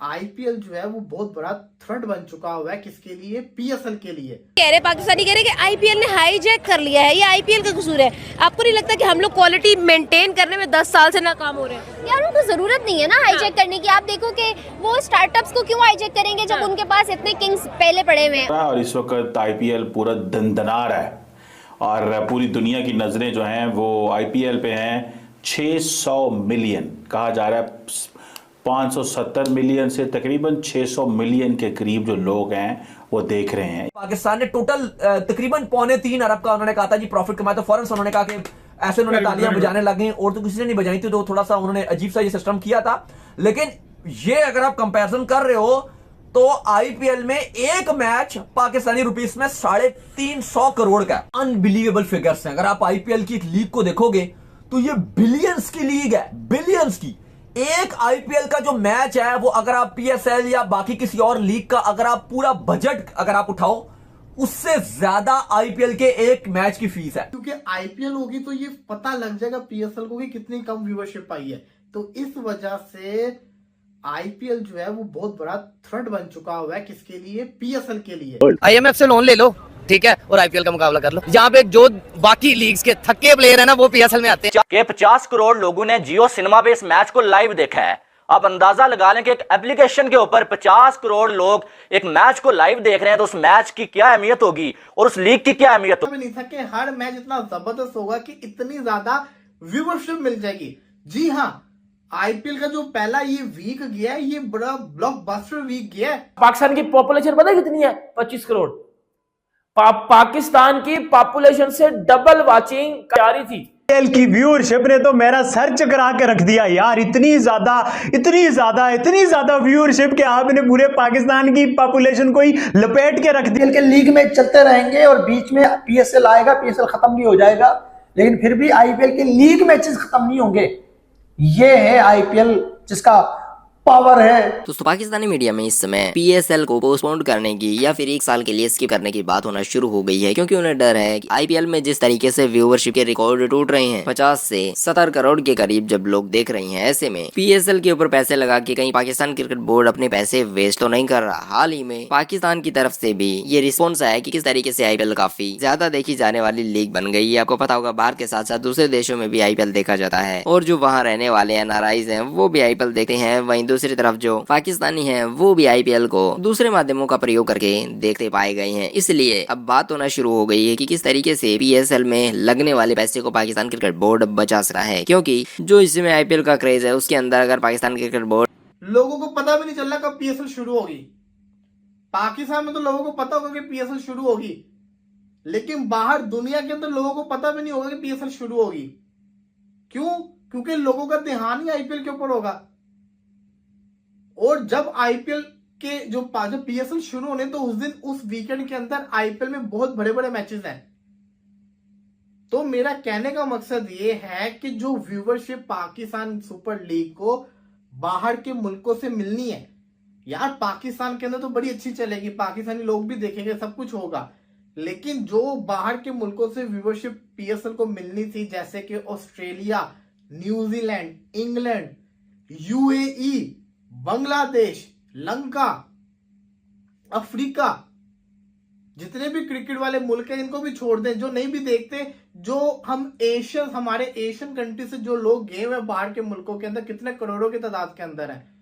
IPL जो है वो बहुत बड़ा थ्रेट बन चुका हुआ है। किसके लिए? पीएसएल के लिए। कह रहे पाकिस्तानी कह रहे कि आईपीएल ने हाईजैक कर लिया है, ये आईपीएल का कसूर है। आपको नहीं लगता कि हम लोग क्वालिटी मेंटेन करने में 10 साल से नाकाम हो रहे हैं? यार उनको जरूरत नहीं है ना हाईजैक करने की। आप देखो कि वो स्टार्टअप्स को क्यों हाईजैक करेंगे जब उनके पास इतने किंग्स पहले पड़े हुए हैं। और इस वक्त आईपीएल पूरा दनदना रहा है और पूरी दुनिया की नजरें जो हैं वो आईपीएल पे हैं। 600 मिलियन कहा जा रहा है, 570 मिलियन से तकरीबन 600 मिलियन के करीब जो लोग हैं वो देख रहे हैं। पाकिस्तान ने टोटल तकरीबन 2.25 अरब का उन्होंने कहा था जी प्रॉफिट कमाया, तो फौरन उन्होंने कहा कि ऐसे उन्होंने तालियां बजाने लग गई और तो किसी ने नहीं बजाई थी, तो थोड़ा सा उन्होंने अजीब सा ये सिस्टम किया था। लेकिन ये अगर आप कंपैरिजन कर रहे हो तो आईपीएल में एक मैच पाकिस्तानी रुपीस में 350 करोड़ का अनबिलीवेबल फिगर्स हैं। अगर आप आईपीएल की एक लीग को देखोगे तो ये बिलियंस की लीग है, बिलियंस की। एक आईपीएल का जो मैच है वो अगर आप पीएसएल या बाकी किसी और लीग का अगर आप पूरा बजट अगर आप उठाओ उससे ज्यादा आईपीएल के एक मैच की फीस है। क्योंकि आईपीएल होगी तो ये पता लग जाएगा पीएसएल को कि कितनी कम व्यूअरशिप आई है। तो इस वजह से आईपीएल जो है वो बहुत बड़ा थ्रेट बन चुका हुआ है। किसके लिए? पीएसएल के लिए। आईएमएफ से लोन ले लो, ठीक है, और आईपीएल का मुकाबला कर लो। यहाँ पे जो बाकी लीग्स के थक्के प्लेयर है ना वो पीएसएल में आते हैं। के 50 करोड़ लोगों ने जियो सिनेमा पे इस मैच को लाइव देखा है। आप अंदाजा लगा लें कि एक एप्लीकेशन के ऊपर 50 करोड़ लोग एक मैच को लाइव देख रहे हैं, तो उस मैच की क्या अहमियत होगी और उस लीग की क्या अहमियत होगी। नहीं था कि हर मैच इतना जबरदस्त होगा कि इतनी ज्यादा व्यूअरशिप मिल जाएगी। जी हाँ, आईपीएल का जो पहला ये वीक गया है ये बड़ा ब्लॉकबस्टर वीक गया है। पाकिस्तान की पॉपुलेशन पता है कितनी है? 25 करोड़। पाकिस्तान की पॉपुलेशन से डबल वाचिंग जा रही थी। आईपीएल की व्यूअरशिप ने तो मेरा सर चकरा के रख दिया यार। इतनी ज्यादा व्यूअरशिप कि आपने पूरे पाकिस्तान की पॉपुलेशन को ही लपेट के रख दिया। के लीग में चलते रहेंगे और बीच में पीएसएल आएगा, पीएसएल खत्म भी हो जाएगा, लेकिन फिर भी आईपीएल के लीग मैचेस खत्म नहीं होंगे। ये है आईपीएल जिसका पावर है। दोस्तों पाकिस्तानी मीडिया में इस समय पीएसएल को पोस्टपोन करने की या फिर 1 साल के लिए स्किप करने की बात होना शुरू हो गई है, क्योंकि उन्हें डर है कि आईपीएल में जिस तरीके से व्यूअरशिप के रिकॉर्ड टूट रहे हैं, 50 से 70 करोड़ के करीब जब लोग देख रहे हैं, ऐसे में पीएसएल के ऊपर पैसे लगा के कहीं पाकिस्तान क्रिकेट बोर्ड अपने पैसे वेस्ट तो नहीं कर रहा। हाल ही में पाकिस्तान की तरफ से भी ये रिस्पॉन्स आया कि किस तरीके से आईपीएल काफी ज्यादा देखी जाने वाली लीग बन गई है। आपको पता होगा भारत के साथ साथ दूसरे देशों में भी आईपीएल देखा जाता है और जो वहाँ रहने वाले एनआरआईज हैं वो भी आईपीएल देखते हैं। वहीं दूसरी तरफ जो पाकिस्तानी हैं वो भी आईपीएल को दूसरे माध्यमों का प्रयोग करके देखते पाए गए हैं। इसलिए अब बात होना शुरू हो गई है कि किस तरीके से पीएसएल में लगने वाले पैसे को पाकिस्तान क्रिकेट बोर्ड बचा सकता है, क्योंकि जो इसमें आईपीएल का क्रेज है उसके अंदर अगर पाकिस्तान क्रिकेट बोर्ड, लोगों को पता भी नहीं चल रहा कब पीएसएल शुरू होगी। पाकिस्तान में तो लोगों को पता होगा कि पीएसएल शुरू होगी, लेकिन बाहर दुनिया के अंदर लोगों को पता भी नहीं होगा कि पीएसएल शुरू होगी। क्यों? क्योंकि लोगों का ध्यान ही आईपीएल के ऊपर होगा। और जब आईपीएल के जो पीएसएल शुरू होने तो उस दिन उस वीकेंड के अंदर आईपीएल में बहुत बड़े बड़े मैचेस हैं। तो मेरा कहने का मकसद ये है कि जो व्यूअरशिप पाकिस्तान सुपर लीग को बाहर के मुल्कों से मिलनी है यार, पाकिस्तान के अंदर तो बड़ी अच्छी चलेगी, पाकिस्तानी लोग भी देखेंगे, सब कुछ होगा, लेकिन जो बाहर के मुल्कों से व्यूअरशिप पीएसएल को मिलनी थी, जैसे कि Australia, New Zealand, England, UAE, Bangladesh, Lanka, Africa, जितने भी क्रिकेट वाले मुल्क हैं इनको भी छोड़ दें, जो नहीं भी देखते, जो हम हमारे एशियन कंट्री से जो लोग गए हुए बाहर के मुल्कों के अंदर कितने करोड़ों की तादाद के अंदर है,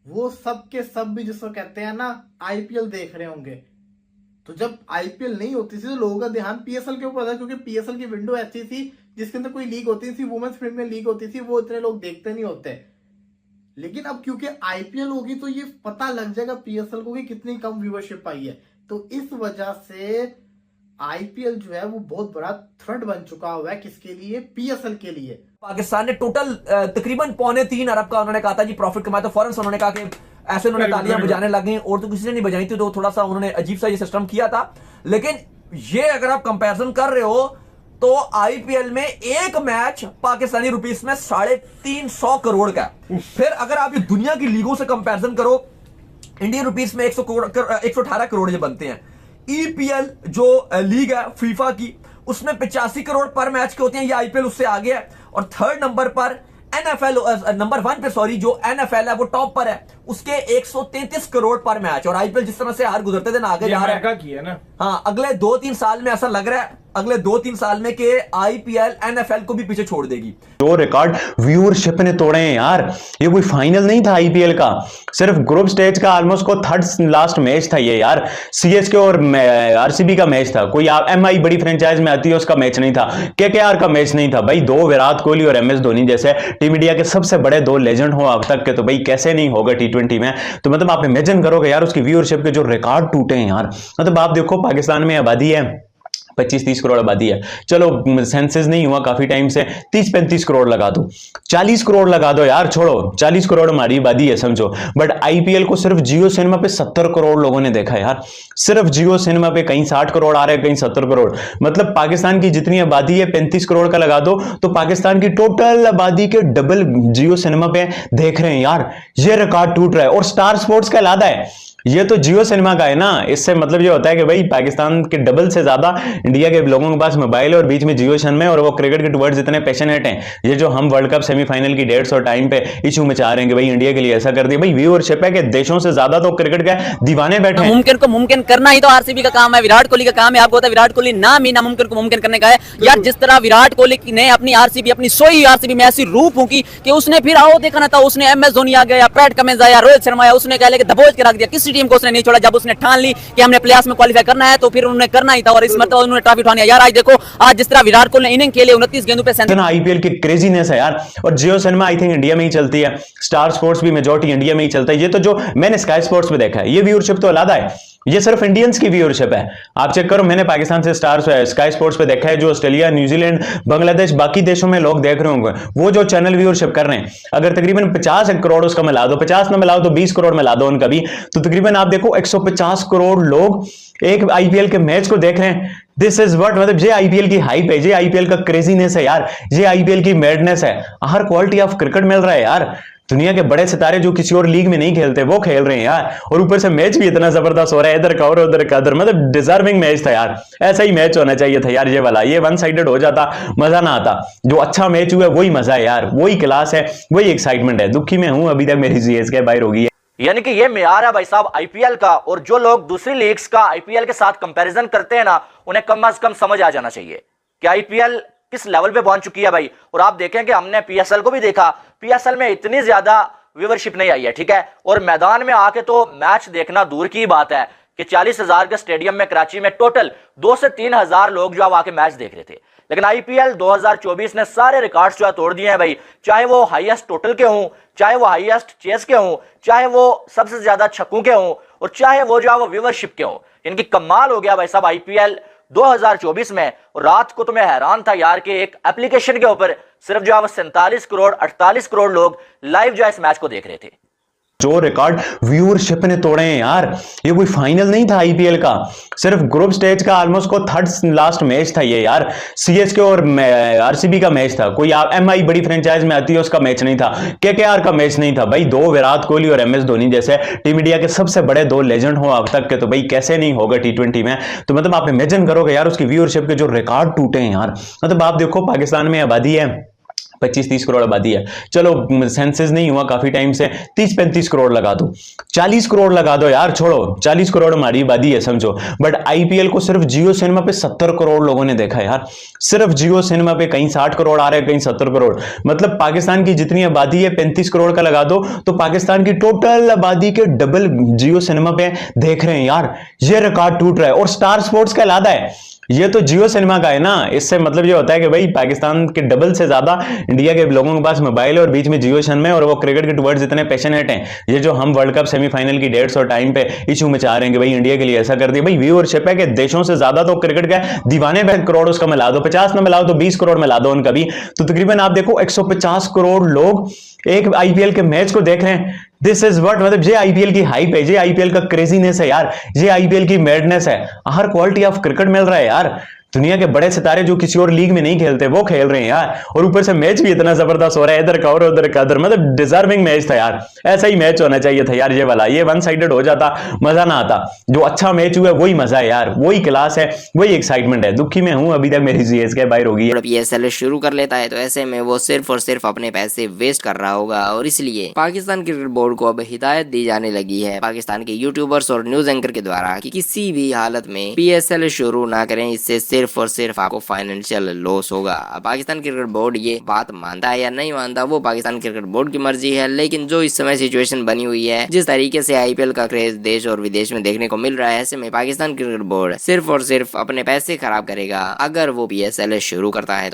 वो सब के सब भी जिसको कहते हैं ना आईपीएल देख रहे होंगे। तो जब आईपीएल नहीं होती थी तो लोगों का ध्यान पीएसएल के ऊपर था, क्योंकि पीएसएल की विंडो ऐसी थी जिसके अंदर कोई लीग होती थी, वुमेन्स प्रीमियर लीग होती थी, वो इतने लोग देखते नहीं होते। लेकिन अब क्योंकि आईपीएल होगी तो ये पता लग जाएगा पीएसएल को कि कितनी कम व्यूअरशिप आई है। तो इस वजह से आईपीएल जो है वो बहुत बड़ा थ्रेट बन चुका हुआ है। किसके लिए? पीएसएल के लिए। पाकिस्तान ने टोटल तकरीबन 2.25 अरब का उन्होंने कहा था जी प्रॉफिट कमाया, तो फौरन उन्होंने कहा कि ऐसे उन्होंने तालियां बजाने लग गई और तो किसी ने नहीं बजाई थी, तो थोड़ा सा उन्होंने अजीब सा ये सिस्टम किया था। लेकिन ये अगर आप कंपैरिजन कर रहे हो तो आईपीएल में एक मैच पाकिस्तानी रुपीस में 350 करोड़ का। फिर अगर आप ये दुनिया की लीगों से कंपैरिजन करो, इंडियन रुपीस में 118 करोड़ जो बनते हैं। ईपीएल जो लीग है फीफा की, उसमें 85 करोड़ पर मैच के होते हैं, ये आईपीएल उससे आगे है। और थर्ड नंबर पर NFL नंबर 1 पे, सॉरी, जो NFL है वो टॉप पर है, उसके 133 करोड़ पर मैच। और आईपीएल जिस तरह से हार गुजरते दिन आगे जा रहा है, हाँ, अगले 2-3 साल में ऐसा लग रहा है, अगले 2-3 साल में कि आईपीएल NFL को भी पीछे छोड़ देगी। जो रिकॉर्ड व्यूअरशिप ने तोड़े हैं यार, ये कोई फाइनल नहीं था आईपीएल का, सिर्फ ग्रुप स्टेज का ऑलमोस्ट को थर्ड लास्ट मैच था ये यार। सीएसके और आरसीबी का मैच था, कोई एमआई बड़ी फ्रेंचाइज में आती है उसका मैच नहीं था, केकेआर का मैच नहीं था भाई। दो विराट कोहली और एमएस धोनी जैसे टीम इंडिया के सबसे बड़े दो लेजेंड हो अब तक के, तो भाई कैसे नहीं होगा टी20 में। तो मतलब आप इमेजिन करोगे यार उसकी व्यूअरशिप के जो रिकॉर्ड टूटे हैं यार। मतलब आप देखो पाकिस्तान में आबादी है 25-30 करोड़ आबादी है, चलो सेंसस नहीं हुआ काफी टाइम से, 30-35 करोड़ लगा दो, 40 करोड़ लगा दो यार, छोड़ो 40 करोड़ हमारी आबादी है समझो। बट आईपीएल को सिर्फ जियो सिनेमा पे 70 करोड़ लोगों ने देखा यार, सिर्फ जियो सिनेमा पे। कहीं 60 करोड़ आ रहे हैं, कहीं 70 करोड़। मतलब पाकिस्तान की जितनी आबादी है 35 करोड़ का लगा दो, तो पाकिस्तान की टोटल आबादी के डबल जियो सिनेमा पे देख रहे हैं यार। ये रिकॉर्ड टूट रहा है और स्टार स्पोर्ट्स का लादा है, ये तो जियो सिनेमा का है ना। इससे मतलब ये होता है कि भाई पाकिस्तान के डबल से ज्यादा इंडिया के लोगों के पास मोबाइल है और बीच में जियो सिनेमा है, और वो क्रिकेट के टुवर्ड्स इतने पैशनेट हैं। ये जो हम वर्ल्ड कप सेमीफाइनल की डेट्स और टाइम पे इशू में चाह रहे हैं कि भाई इंडिया के लिए ऐसा कर दिया, भाई व्यूअरशिप है कि देशों से ज्यादा तो क्रिकेट के दीवाने बैठे हैं। मुमकिन को मुमकिन करना ही तो आरसीबी का काम है, विराट कोहली का काम है। आपको पता है विराट कोहली नाम ही नामुमकिन को मुमकिन करने का है यार। जिस तरह विराट कोहली ने अपनी आरसीबी, अपनी सोई आरसीबी में ऐसी रूप फूंकी कि उसने फिर आओ देखा ना था, उसने एमएस धोनी आ गया, पैट कमिंस आया, रोहित शर्मा आया, उसने कह लेके दबोच के रख दिया। किसी टीम को उसने नहीं छोड़ा। जब उसने ठान ली कि हमने प्लेऑफ्स में क्वालीफाई करना है तो फिर उन्होंने करना ही था, और इस मरतबा उन्होंने ट्रॉफी उठानी है यार। आज देखो, आज जिस तरह विराट कोहली ने इनिंग खेले 29 गेंदों पे आईपीएल की क्रेजीनेस है यार। और जियो सिनेमा आई थिंक इंडिया में ही चलती है, स्टार स्पोर्ट्स भी मेजॉरिटी इंडिया में ही चलता है। ये तो जो मैंने स्काई स्पोर्ट्स पे देखा है, ये व्यूअरशिप तो अलग है, ये सिर्फ इंडियंस की व्यूअरशिप है। आप चेक करो, मैंने पाकिस्तान से स्काई स्पोर्ट्स पे देखा है, जो ऑस्ट्रेलिया, न्यूजीलैंड, बांग्लादेश, बाकी देशों में लोग देख रहे होंगे, वो जो चैनल व्यूअरशिप कर रहे हैं, अगर तकरीबन 50 करोड़ उसका मिला दो, 50 में मिलाओ तो 20 करोड़ मिला दो उनका भी, तो तकरीबन आप देखो 150 करोड़ लोग एक आईपीएल के मैच को देख रहे हैं। दिस इज व्हाट, मतलब ये आईपीएल की हाइप है, ये आईपीएल का क्रेजीनेस है यार, ये आईपीएल की मैडनेस है। हर क्वालिटी ऑफ क्रिकेट मिल रहा है यार। दुनिया के बड़े सितारे जो किसी और लीग में नहीं खेलते वो खेल रहे हैं यार, और ऊपर से मैच भी इतना जबरदस्त हो रहा है, इधर का और उधर का उधर। मतलब डिजर्विंग मैच था यार, ऐसा ही मैच होना चाहिए था यार। ये वाला, ये वन साइडेड हो जाता मजा ना आता। जो अच्छा मैच हुआ वही मजा है यार, वही क्लास है, वही एक्साइटमेंट है। दुखी में हूं, अभी तक मेरी सीएसके बाहर हो गई है। यानी कि ये मेयार है भाई साहब आईपीएल का, और जो लोग दूसरी लीग्स का आईपीएल के साथ कंपैरिजन करते हैं ना, उन्हें कम से कम समझ आ जाना चाहिए कि आईपीएल किस लेवल पे पहुंच चुकी है भाई। और आप देखें कि हमने पीएसएल को भी देखा, पीएसएल में इतनी ज्यादा व्यूवरशिप नहीं आई है, ठीक है। और मैदान में आके तो मैच देखना दूर की बात है कि 40,000 के स्टेडियम में कराची में टोटल 2 से 3 हजार लोग जो आके मैच देख रहे थे। लेकिन आईपीएल 2024 ने सारे रिकॉर्ड्स जो है तोड़ दिए हैं भाई, चाहे वो हाईएस्ट टोटल के हों, चाहे वो हाईएस्ट चेस के हों, चाहे वो सबसे ज्यादा छक्कों के हों, और चाहे वो जो है वो व्यूवरशिप के हों। इनकी कमाल हो गया भाई साहब आईपीएल 2024 में। और रात को तो मैं हैरान था यार कि एक एप्लीकेशन के ऊपर सिर्फ जो है वो 47 करोड़ 48 करोड़ लोग लाइव जो है इस मैच को देख रहे थे। जो रिकॉर्ड व्यूअरशिप ने तोड़े हैं यार, ये कोई फाइनल नहीं था आईपीएल का, सिर्फ ग्रुप स्टेज का ऑलमोस्ट को थर्ड लास्ट मैच था ये यार। सीएसके और आरसीबी का मैच था, कोई एमआई बड़ी फ्रेंचाइज में आती है उसका मैच नहीं था, केकेआर का मैच नहीं था भाई। दो विराट कोहली और एमएस धोनी जैसे टीम इंडिया के सबसे बड़े दो लेजेंड हो अब तक के, तो भाई कैसे नहीं होगा टी20 में। तो मतलब आप इमेजिन करोगे यार उसकी व्यूअरशिप के जो रिकॉर्ड टूटे हैं यार। मतलब आप देखो पाकिस्तान में आबादी है 25-30 करोड़ आबादी है, चलो सेंसस नहीं हुआ काफी टाइम से, 30-35 करोड़ लगा दो, 40 करोड़ लगा दो यार, छोड़ो 40 करोड़ हमारी आबादी है समझो। बट आईपीएल को सिर्फ जियो सिनेमा पे 70 करोड़ लोगों ने देखा यार, सिर्फ जियो सिनेमा पे। कहीं 60 करोड़ आ रहे हैं, कहीं 70 करोड़। मतलब पाकिस्तान की जितनी आबादी है 35 करोड़ का लगा दो, तो पाकिस्तान की टोटल आबादी के डबल जियो सिनेमा पे देख रहे हैं यार। ये रिकॉर्ड टूट रहा है और स्टार स्पोर्ट्स का लादा है, ये तो जियो सिनेमा का है ना। इससे मतलब ये होता है कि भाई पाकिस्तान के डबल से ज्यादा इंडिया के लोगों के पास मोबाइल है और बीच में जियो सिनेमा है, और वो क्रिकेट के टुवर्ड्स इतने पैशनेट हैं। ये जो हम वर्ल्ड कप सेमीफाइनल की डेट्स और टाइम पे इशू में चाह रहे हैं कि भाई इंडिया के लिए ऐसा कर दिया, भाई व्यूअरशिप है कि देशों से ज्यादा तो क्रिकेट के दीवाने करोड़ उसका मिला दो, 50 में मिलाओ तो 20 करोड़ मिला दो उनका भी, तो तकरीबन आप देखो 150 करोड़ लोग एक आईपीएल के मैच को देख रहे हैं। दिस इज व्हाट, मतलब ये आईपीएल की हाइप है, ये आईपीएल का क्रेजीनेस है यार, ये आईपीएल की मैडनेस है। हर क्वालिटी ऑफ क्रिकेट मिल रहा है यार। दुनिया के बड़े सितारे जो किसी और लीग में नहीं खेलते वो खेल रहे हैं यार, और ऊपर से मैच भी इतना जबरदस्त हो रहा है, इधर का और उधर का उधर, मतलब डिजर्विंग मैच था यार। ऐसा ही मैच होना चाहिए था यार ये वाला, ये वन साइडेड हो जाता मजा ना आता। जो अच्छा मैच हुआ वही मजा है यार, वही क्लास है, वही एक्साइटमेंट है। दुखी में हूं अभी तक मेरी सीएसके बाहर होगी। PSL शुरू कर लेता है तो ऐसे में वो सिर्फ और सिर्फ अपने पैसे वेस्ट कर रहा होगा, और इसलिए पाकिस्तान क्रिकेट बोर्ड को अब हिदायत दी जाने लगी है पाकिस्तान के यूट्यूबर्स और न्यूज एंकर के द्वारा कि किसी भी हालत में PSL शुरू ना करें, इससे सिर्फ और सिर्फ आपको फाइनेंशियल लॉस होगा। पाकिस्तान क्रिकेट बोर्ड ये बात मानता है या नहीं मानता वो पाकिस्तान क्रिकेट बोर्ड की मर्जी है, लेकिन जो इस समय सिचुएशन बनी हुई है, जिस तरीके से IPL का क्रेज देश और विदेश में देखने को मिल रहा है, ऐसे में पाकिस्तान क्रिकेट बोर्ड सिर्फ और सिर्फ अपने पैसे खराब करेगा अगर वो PSL शुरू करता है। तो